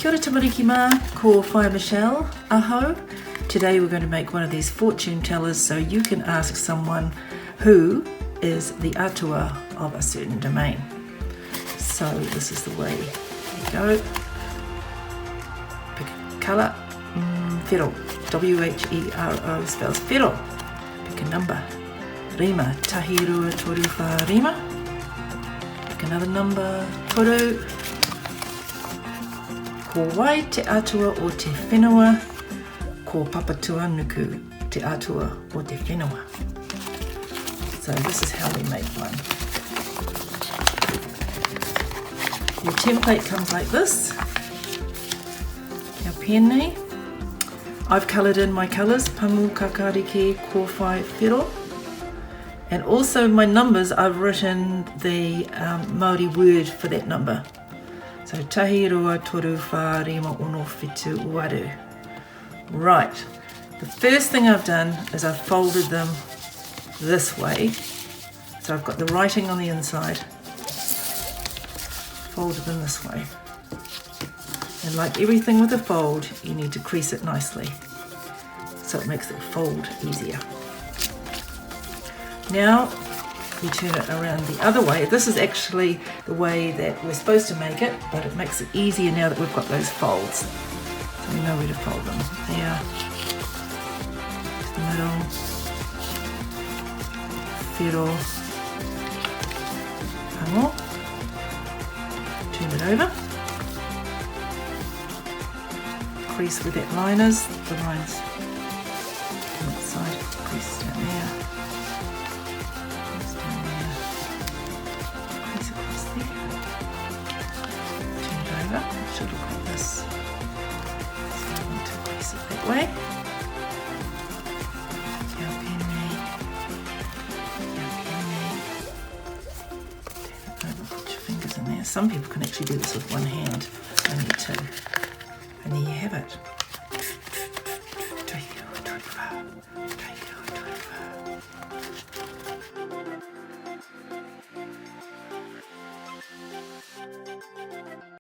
Kia ora tamariki mā, ko Whaia Michelle, aho. Today we're going to make one of these fortune tellers so you can ask someone who is the atua of a certain domain. So this is the way you go. Pick a colour, whiro, W-H-E-R-O spells whiro. Pick a number, rima, tahi rua toru wha rima. Pick another number, toru. Ko wai te atua o te whenua, ko papatua nuku te atua o te whenua. So this is how we make one. Your template comes like this. Kia pēnei. I've coloured in my colours, pangu, kakariki, kōwhai, whiro. And also my numbers, I've written the Māori word for that number. So tahi rua toru wha rima ono whitu waru. Right, the first thing I've done is I've folded them this way. So I've got the writing on the inside, folded them this way. And like everything with a fold, you need to crease it nicely so it makes it fold easier. Now we turn it around the other way. This is actually the way that we're supposed to make it, but it makes it easier now that we've got those folds. So we know where to fold them. There, middle, whiro, pango, turn it over, crease where that line is, the lines on that side, crease down there. It should look like this. So I want to crease it that way. Kia pēnei. Kia pēnei. Put your fingers in there. Some people can actually do this with one hand, only two. And there you have it.